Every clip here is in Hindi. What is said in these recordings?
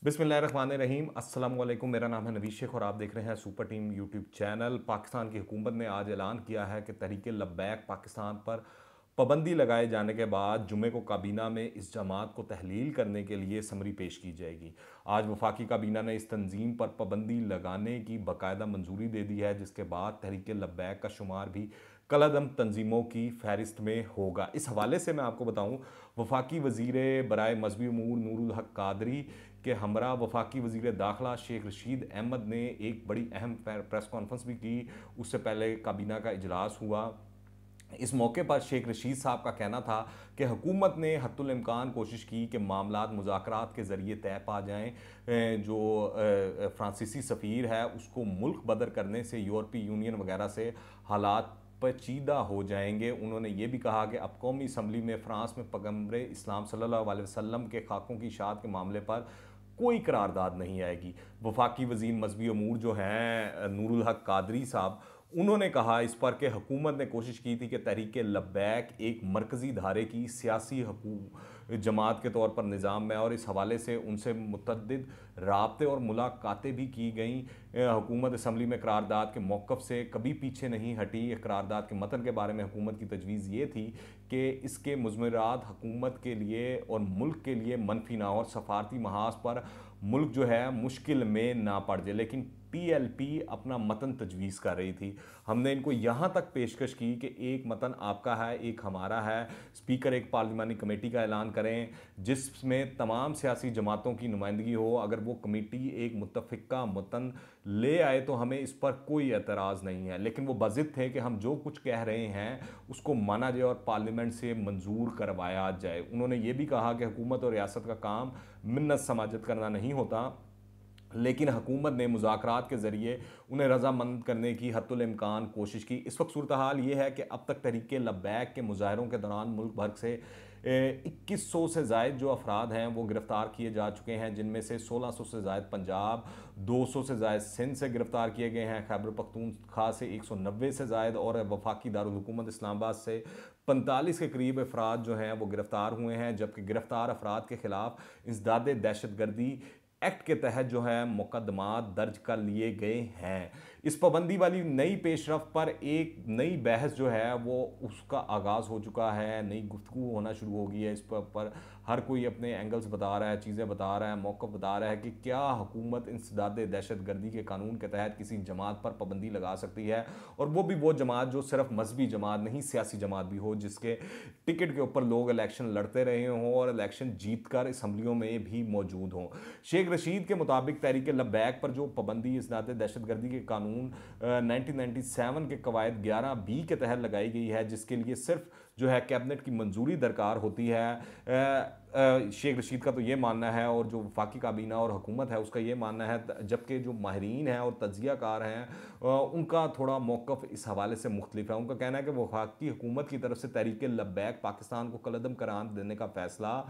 बिस्मिल्लाहिर्रहमानिर्रहीम अस्सलाम वालेकुम। मेरा नाम है नवीद शेख और आप देख रहे हैं super team YouTube channel. Pakistan की हुकूमत ने आज ऐलान किया है कि तहरीक लब्बैक पाकिस्तान पर पाबंदी लगाए जाने के बाद जुमे को काबीना में इस जमात को तहलील करने के लिए समरी पेश की जाएगी। आज वफाकी काबीना ने इस तंजीम पर पाबंदी लगाने की बाकायदा मंजूरी दे दी है, जिसके बाद तहरीक लब्बैक का शुमार भी कलअदम तंजीमों की फहरिस्त में होगा। इस हवाले से मैं आपको बताऊं, वफाकी वजीर बराए मजहबी अमूर नूरुल हक कादरी के हमरा वफाकी वजीर दाखिला शेख रशीद अहमद ने एक बड़ी अहम प्रेस कॉन्फ्रेंस भी की। उससे पहले काबीना का इजलास हुआ। इस मौके पर शेख रशीद साहब का कहना था कि हुकूमत ने हत्तुल इम्कान कोशिश की कि मामलात मुज़ाकरात के ज़रिए तय पा जाएँ। जो फ्रांसीसी सफ़ीर है उसको मुल्क बदर करने से यूरोपीय यूनियन वगैरह से हालात पेचीदा हो जाएंगे। उन्होंने ये भी कहा कि अब कौमी असम्बली में फ़्रांस में पैगम्बर इस्लाम सल्लल्लाहु अलैहि वसल्लम के खाकों की इशाअत के मामले पर कोई करारदाद नहीं आएगी। वफाकी वज़ीर मजहबी अमूर जो हैं नूरुल हक कादरी साहब, उन्होंने कहा इस पर कि हुकूमत ने कोशिश की थी कि तहरीक लब्बैक एक मरकज़ी धारे की सियासी जमात के तौर पर निज़ाम में, और इस हवाले से उनसे मुतअद्दिद राब्ते और मुलाकातें भी की गई। हुकूमत असम्बली में करारदाद के मौक़िफ़ से कभी पीछे नहीं हटी। करारदाद के मतन के बारे में हुकूमत की तजवीज़ ये थी कि इसके मुज़मरात हुकूमत के लिए और मुल्क के लिए मनफी ना हो और सफारती महाज पर मुल्क जो है मुश्किल में ना पड़ जाए, लेकिन पीएलपी अपना मतन तजवीज़ कर रही थी। हमने इनको यहाँ तक पेशकश की कि एक मतन आपका है, एक हमारा है। स्पीकर एक पार्लिमानी कमेटी का ऐलान करें जिसमें तमाम सियासी जमातों की नुमाइंदगी हो। अगर वो कमेटी एक मुत्तफ़िका मतन ले आए तो हमें इस पर कोई एतराज़ नहीं है, लेकिन वो बज़िद थे कि हम जो कुछ कह रहे हैं उसको माना जाए और पार्लियामेंट से मंजूर करवाया जाए। उन्होंने ये भी कहा कि हुकूमत और रियासत का काम मिन्नत समाजत करना नहीं होता, लेकिन हुकूमत ने मुज़ाकरात के ज़रिए उन्हें रज़ामंद करने की हत्तुल इम्कान कोशिश की। इस वक्त सूरत हाल ये है कि अब तक तहरीक लब्बैक के मुजाहरों के दौरान मुल्क भर से 2100 से ज़ायद जो अफराद हैं वो गिरफ़्तार किए जा चुके हैं, जिनमें से 1600 से ज़ायद पंजाब, 200 से ज़ायद सिंध से गिरफ़्तार किए गए हैं, खैबर पख्तूनख्वा से 190 से ज़ायद और वफाकी दारुल हुकूमत इस्लामाबाद से 45 के करीब अफराद जो हैं वो गिरफ़्तार हुए हैं। जबकि गिरफ़्तार अफराद के ख़िलाफ़ इंसदाद दहशतगर्दी एक्ट के तहत जो है मुकदमात दर्ज कर लिए गए हैं। इस पाबंदी वाली नई पेशरफ पर एक नई बहस जो है वो उसका आगाज़ हो चुका है, नई गुफ्तगू होना शुरू हो गई है। इस पर हर कोई अपने एंगल्स बता रहा है, चीज़ें बता रहा है, मौक़िफ़ बता रहा है कि क्या हुकूमत इंसदाद दहशतगर्दी के कानून के तहत किसी जमात पर पाबंदी लगा सकती है, और वो भी वो जमात जो सिर्फ मजहबी जमात नहीं सियासी जमात भी हो, जिसके टिकट के ऊपर लोग इलेक्शन लड़ते रहे हों और इलेक्शन जीत कर असम्बलियों में भी मौजूद हों। शेख रशीद के मुताबिक तहरीक लब्बैक पर जो पाबंदी इसनाद दहशतगर्दी के कानून 1997 के कवायद 11B के तहत लगाई गई है, जिसके लिए सिर्फ जो है कैबिनेट की मंजूरी दरकार होती है। शेख रशीद का तो ये मानना है और जो वफाकी काबीना और हुकूमत है उसका ये मानना है, जबकि जो माहिरीन हैं और तज्जियाकार हैं उनका थोड़ा मौक़िफ़ इस हवाले से मुख्तलिफ है। उनका कहना है कि वफाकी हुकूमत की तरफ से तहरीक लब्बैक पाकिस्तान को कलअदम करार देने का फ़ैसला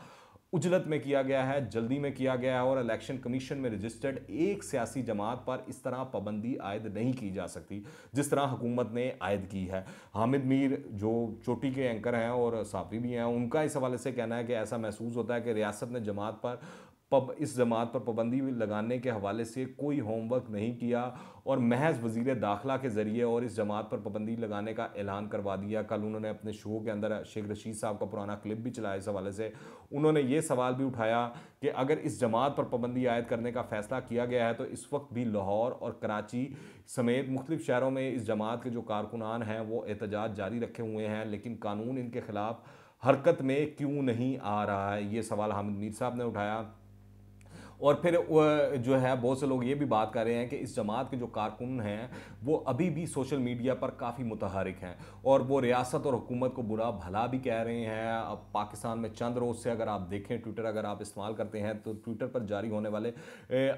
उजलत में किया गया है, जल्दी में किया गया है, और इलेक्शन कमीशन में रजिस्टर्ड एक सियासी जमात पर इस तरह पाबंदी आयद नहीं की जा सकती जिस तरह हुकूमत ने आयद की है। हामिद मीर जो चोटी के एंकर हैं और साफी भी हैं, उनका इस हवाले से कहना है कि ऐसा महसूस होता है कि रियासत ने जमात पर इस जमात पर पाबंदी लगाने के हवाले से कोई होमवर्क नहीं किया और महज वजीर दाखिला के ज़रिए और इस जमात पर पाबंदी लगाने का ऐलान करवा दिया। कल उन्होंने अपने शो के अंदर शेख रशीद साहब का पुराना क्लिप भी चलाया। इस हवाले से उन्होंने ये सवाल भी उठाया कि अगर इस जमात पर पाबंदी आयद करने का फ़ैसला किया गया है तो इस वक्त भी लाहौर और कराची समेत मुख्तलिफ शहरों में इस जमात के जो कारकुनान हैं वो एहतजाज जारी रखे हुए हैं, लेकिन कानून इनके ख़िलाफ़ हरकत में क्यों नहीं आ रहा है, ये सवाल हामिद मीर साहब ने उठाया। और फिर जो है बहुत से लोग ये भी बात कर रहे हैं कि इस जमात के जो कारकुन हैं वो अभी भी सोशल मीडिया पर काफ़ी मुतहरिक हैं और वो रियासत और हुकूमत को बुरा भला भी कह रहे हैं। अब पाकिस्तान में चंद रोज़ से अगर आप देखें, ट्विटर अगर आप इस्तेमाल करते हैं तो ट्विटर पर जारी होने वाले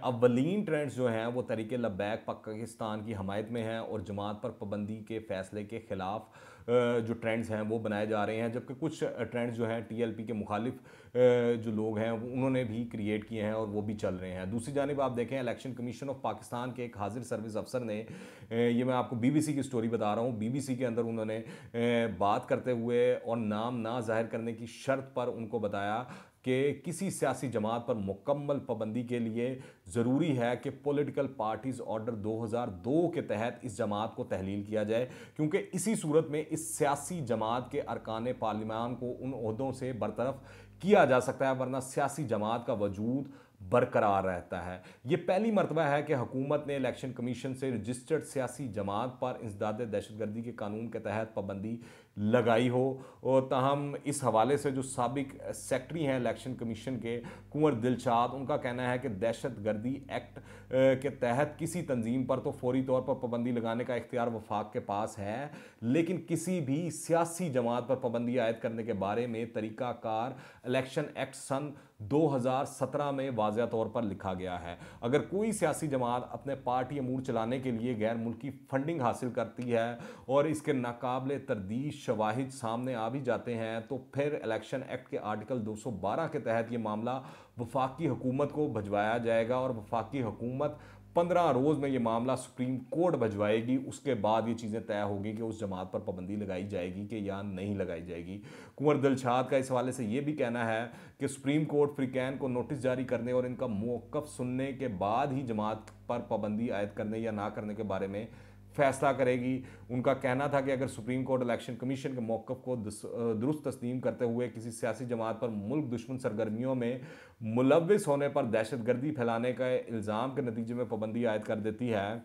अव्वलीन ट्रेंड्स जो हैं वो तहरीक लब्बैक पाकिस्तान की हमायत में हैं और जमात पर पाबंदी के फ़ैसले के ख़िलाफ़ जो ट्रेंड्स हैं वो बनाए जा रहे हैं। जबकि कुछ ट्रेंड्स जो हैं टीएलपी के मुखालिफ जो लोग हैं उन्होंने भी क्रिएट किए हैं और वो भी चल रहे हैं। दूसरी जानिब आप देखें, इलेक्शन कमीशन ऑफ पाकिस्तान के एक हाजिर सर्विस अफसर ने, ये मैं आपको बीबीसी की स्टोरी बता रहा हूँ, बीबीसी के अंदर उन्होंने बात करते हुए और नाम ना जाहिर करने की शर्त पर उनको बताया कि किसी सियासी जमात पर मुकम्मल पाबंदी के लिए ज़रूरी है कि पॉलिटिकल पार्टीज़ ऑर्डर 2002 के तहत इस जमात को तहलील किया जाए, क्योंकि इसी सूरत में इस सियासी जमात के अरकान पार्लिमान को उन ओहदों से बरतरफ किया जा सकता है, वरना सियासी जमात का वजूद बरकरार रहता है। ये पहली मरतबा है कि हुकूमत ने इलेक्शन कमीशन से रजिस्टर्ड सियासी जमात पर इंसदाद दहशतगर्दी के कानून के तहत पाबंदी लगाई हो। और ताहम इस हवाले से जो साबिक सेक्रेटरी हैं इलेक्शन कमीशन के कुंवर दिलशाद, उनका कहना है कि दहशतगर्दी एक्ट के तहत किसी तंजीम पर तो फौरी तौर पर पाबंदी लगाने का इख्तियार वफाक के पास है, लेकिन किसी भी सियासी जमात पर पाबंदी आयद करने के बारे में तरीकाकार इलेक्शन एक्ट सन 2017 में वाज़ेह तौर पर लिखा गया है। अगर कोई सियासी जमात अपने पार्टी अमूर चलाने के लिए गैर मुल्की फंडिंग हासिल करती है और इसके नाकाबिले तरदीश शवाहिद सामने आ भी जाते हैं, तो फिर इलेक्शन एक्ट के आर्टिकल 212 के तहत ये मामला वफाकी हुकूमत को भिजवाया जाएगा और वफाकी हुकूमत 15 रोज़ में ये मामला सुप्रीम कोर्ट भिजवाएगी। उसके बाद ये चीज़ें तय होगी कि उस जमात पर पाबंदी लगाई जाएगी कि या नहीं लगाई जाएगी। कुंवर दिलशाद का इस हवाले से ये भी कहना है कि सुप्रीम कोर्ट फ्रीकैन को नोटिस जारी करने और इनका मौक़िफ़ सुनने के बाद ही जमात पर पाबंदी आयद करने या ना करने के बारे में फैसला करेगी। उनका कहना था कि अगर सुप्रीम कोर्ट इलेक्शन कमीशन के मौक़िफ़ को दुरुस्त तस्लीम करते हुए किसी सियासी जमात पर मुल्क दुश्मन सरगर्मियों में मुलव्विस होने पर दहशतगर्दी फैलाने का इल्ज़ाम के नतीजे में पाबंदी आयद कर देती है,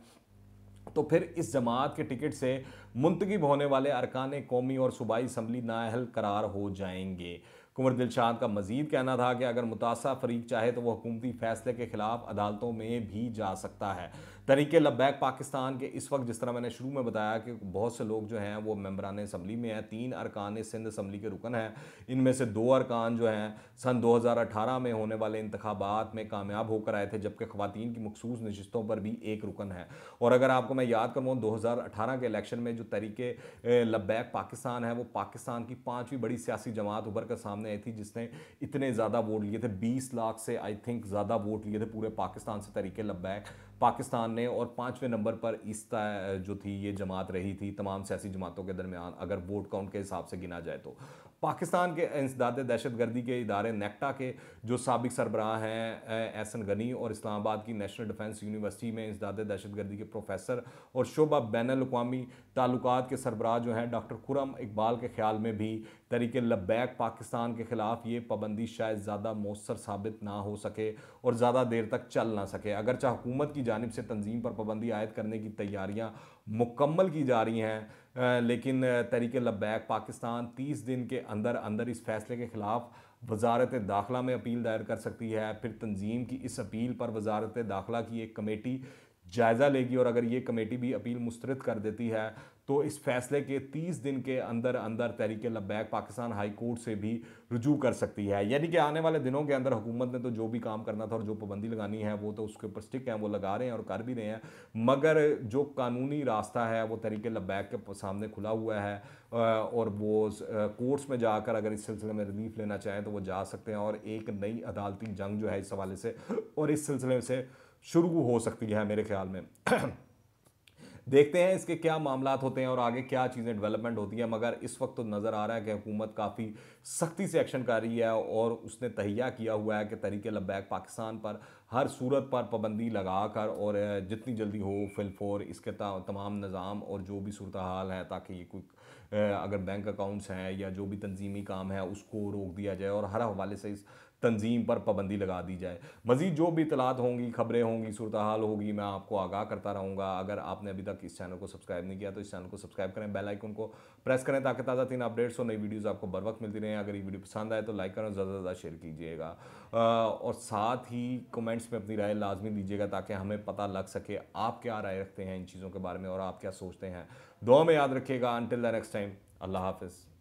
तो फिर इस जमात के टिकट से मुंतखब होने वाले अरकान कौमी और सूबाई असम्बली नाअहल करार हो जाएंगे। कुंवर दिलशाद का मजीद कहना था कि अगर मुतासा फरीक चाहे तो वह हुकूमती फैसले के खिलाफ अदालतों में भी जा सकता है। तरीके लब्बैक पाकिस्तान के इस वक्त, जिस तरह मैंने शुरू में बताया कि बहुत से लोग जो हैं वो मेंबरान असम्बली में हैं, 3 अरकान सिंध असम्बली के रुकन हैं, इनमें से 2 अरकान जो हैं सन 2018 में होने वाले इंतखाबात में कामयाब होकर आए थे, जबकि ख़वातीन की मखसूस नशिस्तों पर भी 1 रुकन है। और अगर आपको मैं याद करूँ 2018 के इलेक्शन में जो तरीके लब्बैक पाकिस्तान है, वो पाकिस्तान की 5वीं बड़ी सियासी जमात उभर कर सामने आई थी जिसने इतने ज़्यादा वोट लिए थे, 20 लाख से आई थिंक ज़्यादा वोट लिए थे पूरे पाकिस्तान से तरीके लब्बैक पाकिस्तान ने। और 5वें नंबर पर इस्ता जो थी ये जमात रही थी तमाम सियासी जमातों के दरमियान, अगर वोट काउंट के हिसाब से गिना जाए तो। पाकिस्तान के इंसदाद दहशतगर्दी के इदारे नेक्टा के जो साबिक सरबराह हैं एहसन गनी और इस्लामाबाद की नेशनल डिफेंस यूनिवर्सिटी में इंसदाद दहशतगर्दी के प्रोफेसर और शोबा बैनुल अक़वामी ताल्लुकात के सरबराह जो हैं डॉक्टर खुर्रम इकबाल के ख्याल में भी तरीके लब्बैक पाकिस्तान के ख़िलाफ़ ये पाबंदी शायद ज़्यादा मौसर साबित ना हो सके और ज़्यादा देर तक चल ना सके। अगरचे हुकूमत की जानिब से तंजीम पर पाबंदी आयद करने की तैयारियाँ मुकम्मल की जा रही हैं, लेकिन तरीके लब्बैक पाकिस्तान 30 दिन के अंदर अंदर इस फैसले के ख़िलाफ़ वजारत दाखिला में अपील दायर कर सकती है। फिर तंजीम की इस अपील पर वजारत दाखिला की एक कमेटी जायज़ा लेगी और अगर ये कमेटी भी अपील मुस्तरद कर देती है तो इस फैसले के 30 दिन के अंदर अंदर तहरीके लब्बैक पाकिस्तान हाई कोर्ट से भी रुजू कर सकती है। यानी कि आने वाले दिनों के अंदर हुकूमत ने तो जो भी काम करना था और जो पाबंदी लगानी है वो तो उसके ऊपर स्टिक हैं, वो लगा रहे हैं और कर भी रहे हैं, मगर जो कानूनी रास्ता है वो तहरीके लब्बैक के सामने खुला हुआ है और वो कोर्ट्स में जाकर अगर इस सिलसिले में रिलीफ लेना चाहें तो वो जा सकते हैं और एक नई अदालती जंग जो है इस हवाले से और इस सिलसिले से शुरू हो सकती है मेरे ख्याल में। देखते हैं इसके क्या मामलात होते हैं और आगे क्या चीज़ें डेवलपमेंट होती हैं, मगर इस वक्त तो नज़र आ रहा है कि हुकूमत काफ़ी सख्ती से एक्शन कर रही है और उसने तहिया किया हुआ है कि तहरीके लब्बैक पाकिस्तान पर हर सूरत पर पाबंदी लगा कर और जितनी जल्दी हो फिलफोर इसके तमाम निज़ाम और जो भी सूरत हाल है, ताकि ये कोई अगर बैंक अकाउंट्स हैं या जो भी तंजीमी काम है उसको रोक दिया जाए और हर हवाले से इस तंजीम पर पाबंदी लगा दी जाए। मज़ीद जो भी इतलात होंगी, खबरें होंगी, सूरत हाल होगी, मैं आपको आगाह करता रहूँगा। अगर आपने अभी तक इस चैनल को सब्सक्राइब नहीं किया तो इस चैनल को सब्सक्राइब करें, बेल आइकन को प्रेस करें ताकि ताज़ा 3 अपडेट्स और नई वीडियोज़ आपको बर वक्त मिलती रहें। अगर ये वीडियो पसंद आए तो लाइक करें, ज़्यादा से ज़्यादा शेयर कीजिएगा और साथ ही कमेंट्स में अपनी राय लाजमी दीजिएगा ताकि हमें पता लग सके आप क्या राय रखते हैं इन चीज़ों के बारे में और आप क्या सोचते हैं। दुआ में याद रखिएगा। अनटिल द नेक्स्ट टाइम, अल्लाह हाफ़िज़।